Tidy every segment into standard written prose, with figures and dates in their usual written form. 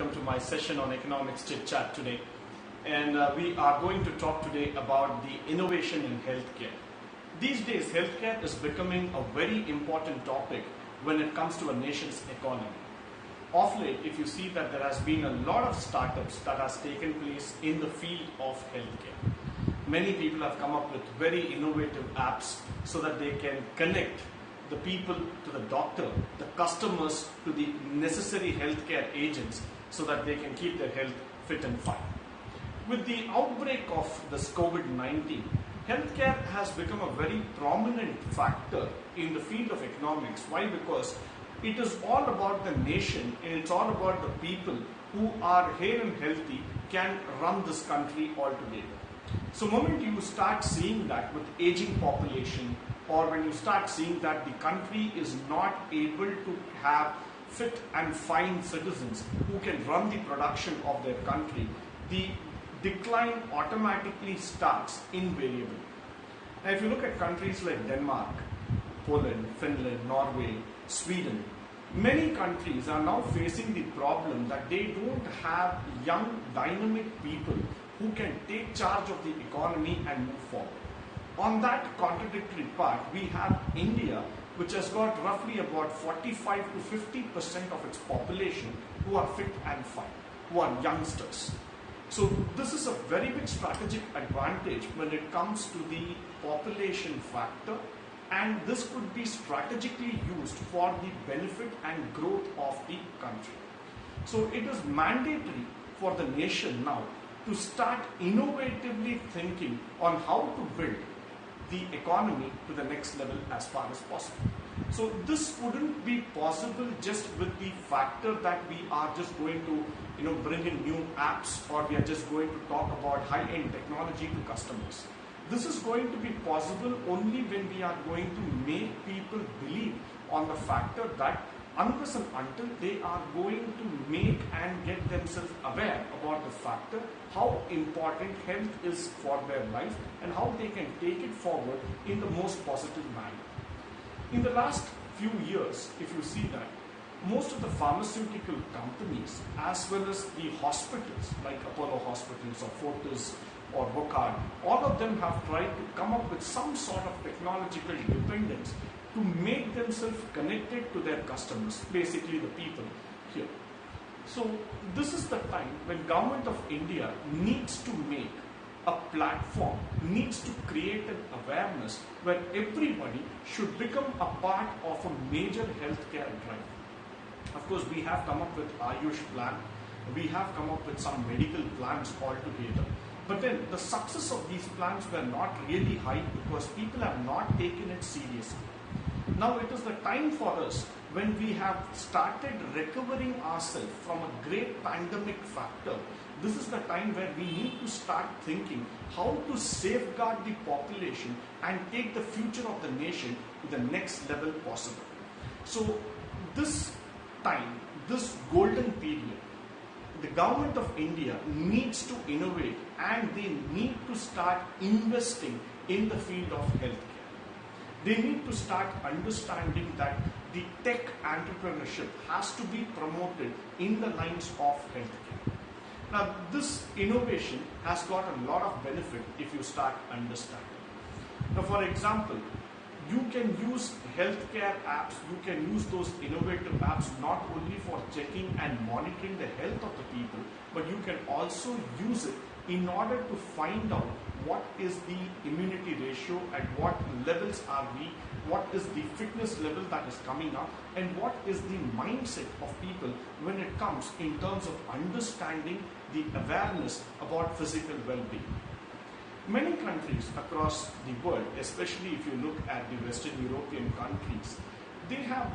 welcome to my session on Economics Chit Chat today. And we are going to talk today about the innovation in healthcare. These days, healthcare is becoming a very important topic when it comes to a nation's economy. Of late, if you see that there has been a lot of startups that has taken place in the field of healthcare. Many people have come up with very innovative apps so that they can connect the people to the doctor, the customers to the necessary healthcare agents so that they can keep their health fit and fine. With the outbreak of this COVID-19, healthcare has become a very prominent factor in the field of economics. Why? Because it is all about the nation and it's all about the people who are hale and healthy can run this country altogether. So the moment you start seeing that with aging population, or when you start seeing that the country is not able to have fit and fine citizens who can run the production of their country, the decline automatically starts invariably. Now if you look at countries like Denmark, Poland, Finland, Norway, Sweden, many countries are now facing the problem that they don't have young, dynamic people who can take charge of the economy and move forward. On that contradictory part, we have India, which has got roughly about 45 to 50% of its population who are fit and fine, who are youngsters. So this is a very big strategic advantage when it comes to the population factor, and this could be strategically used for the benefit and growth of the country. So it is mandatory for the nation now to start innovatively thinking on how to build the economy to the next level as far as possible. So this wouldn't be possible just with the factor that we are just going to bring in new apps, or we are just going to talk about high-end technology to customers. This is going to be possible only when we are going to make people believe on the factor that unless and until they are going to make and get themselves aware about the factor how important health is for their life and how they can take it forward in the most positive manner. In the last few years, if you see that, most of the pharmaceutical companies as well as the hospitals like Apollo Hospitals or Fortis or Wockhardt, all of them have tried to come up with some sort of technological dependence to make themselves connected to their customers, basically the people here. So this is the time when Government of India needs to make a platform, needs to create an awareness where everybody should become a part of a major healthcare drive. Of course, we have come up with Ayush plan, we have come up with some medical plans altogether. But then the success of these plans were not really high because people have not taken it seriously. Now it is the time for us when we have started recovering ourselves from a great pandemic factor. This is the time where we need to start thinking how to safeguard the population and take the future of the nation to the next level possible. So this time, this golden period, the Government of India needs to innovate and they need to start investing in the field of healthcare. They need to start understanding that the tech entrepreneurship has to be promoted in the lines of healthcare. Now, this innovation has got a lot of benefit if you start understanding. Now, for example, you can use healthcare apps, you can use those innovative apps not only for checking and monitoring the health of the people, but you can also use it in order to find out what is the immunity ratio, at what levels are we, what is the fitness level that is coming up, and what is the mindset of people when it comes in terms of understanding the awareness about physical well-being. Many countries across the world, especially if you look at the Western European countries, they have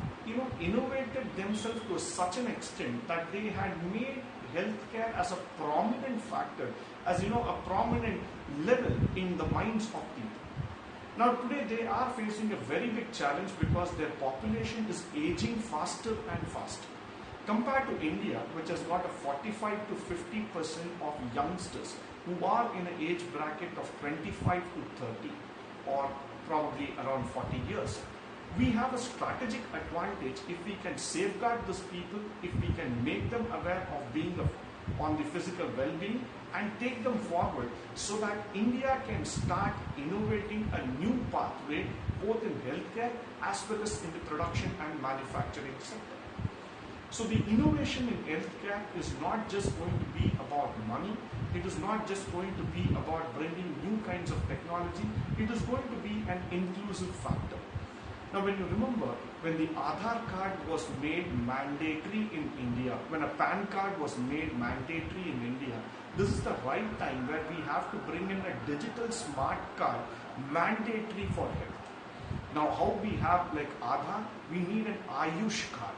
innovated themselves to such an extent that they had made healthcare as a prominent factor, as a prominent level in the minds of people. Now today they are facing a very big challenge because their population is aging faster and faster. Compared to India, which has got a 45 to 50% of youngsters who are in an age bracket of 25 to 30 or probably around 40 years. We have a strategic advantage if we can safeguard these people, if we can make them aware of being on the physical well-being and take them forward so that India can start innovating a new pathway both in healthcare as well as in the production and manufacturing sector. So the innovation in healthcare is not just going to be about money, it is not just going to be about bringing new kinds of technology, it is going to be an inclusive factor. Now when you remember, when the Aadhaar card was made mandatory in India, when a PAN card was made mandatory in India, this is the right time where we have to bring in a digital smart card mandatory for health. Now how we have like Aadhaar, we need an Ayush card.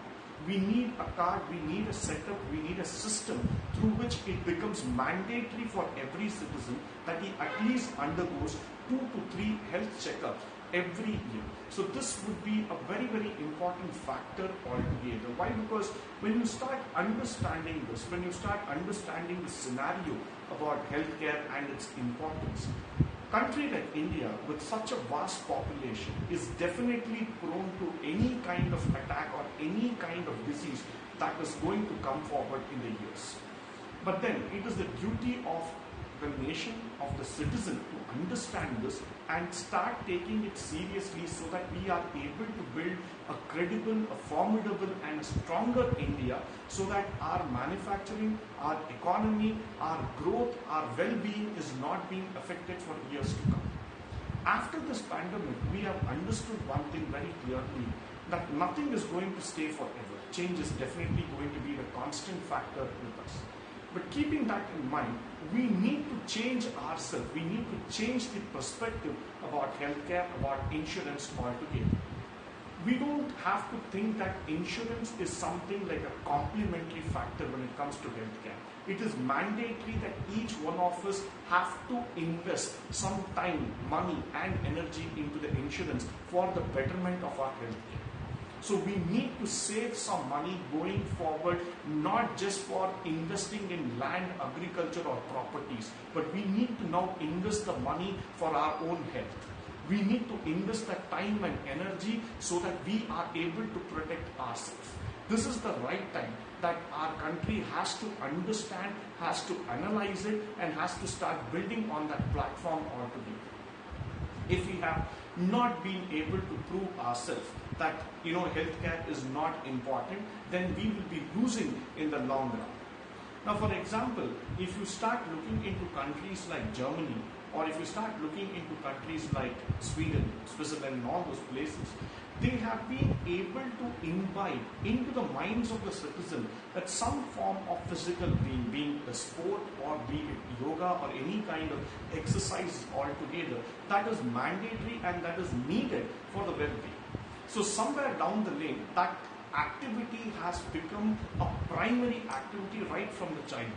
We need a card, we need a setup, we need a system through which it becomes mandatory for every citizen that he at least undergoes 2 to 3 health checkups every year. So this would be a very, very important factor altogether. Why? Because when you start understanding this, when you start understanding the scenario about healthcare and its importance, country like India with such a vast population is definitely prone to any kind of attack or any kind of disease that is going to come forward in the years. But then it is the duty of the nation, of the citizen to understand this and start taking it seriously so that we are able to build a credible, a formidable and stronger India so that our manufacturing, our economy, our growth, our well-being is not being affected for years to come. After this pandemic, we have understood one thing very clearly, that nothing is going to stay forever. Change is definitely going to be the constant factor with us. But keeping that in mind, we need to change ourselves. We need to change the perspective about healthcare, about insurance altogether. We don't have to think that insurance is something like a complementary factor when it comes to healthcare. It is mandatory that each one of us have to invest some time, money and energy into the insurance for the betterment of our healthcare. So we need to save some money going forward, not just for investing in land, agriculture or properties, but we need to now invest the money for our own health. We need to invest that time and energy so that we are able to protect ourselves. This is the right time that our country has to understand, has to analyze it and has to start building on that platform altogether. If we have not been able to prove ourselves that healthcare is not important, then we will be losing in the long run. Now for example, if you start looking into countries like Germany, or if you start looking into countries like Sweden, Switzerland and all those places, they have been able to imbibe into the minds of the citizen that some form of physical being a sport or be it yoga or any kind of exercise altogether, that is mandatory and that is needed for the well-being. So somewhere down the lane, that activity has become a primary activity right from the childhood.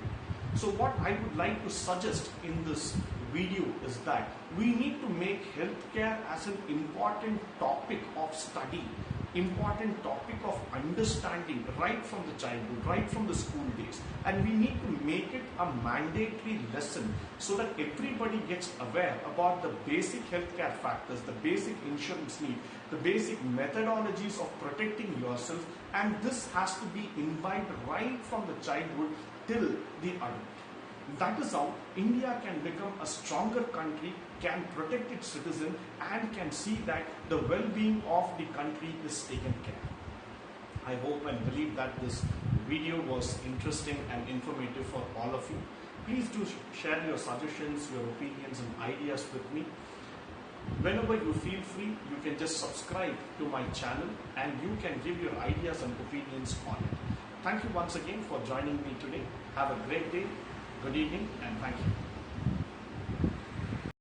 So what I would like to suggest in this video is that we need to make healthcare as an important topic of study, important topic of understanding right from the childhood, right from the school days, and we need to make it a mandatory lesson so that everybody gets aware about the basic healthcare factors, the basic insurance need, the basic methodologies of protecting yourself, and this has to be imbibed right from the childhood till the adult. That is how India can become a stronger country, can protect its citizen and can see that the well-being of the country is taken care of. I hope and believe that this video was interesting and informative for all of you. Please do share your suggestions, your opinions and ideas with me. Whenever you feel free, you can just subscribe to my channel and you can give your ideas and opinions on it. Thank you once again for joining me today. Have a great day. Good evening and thank you.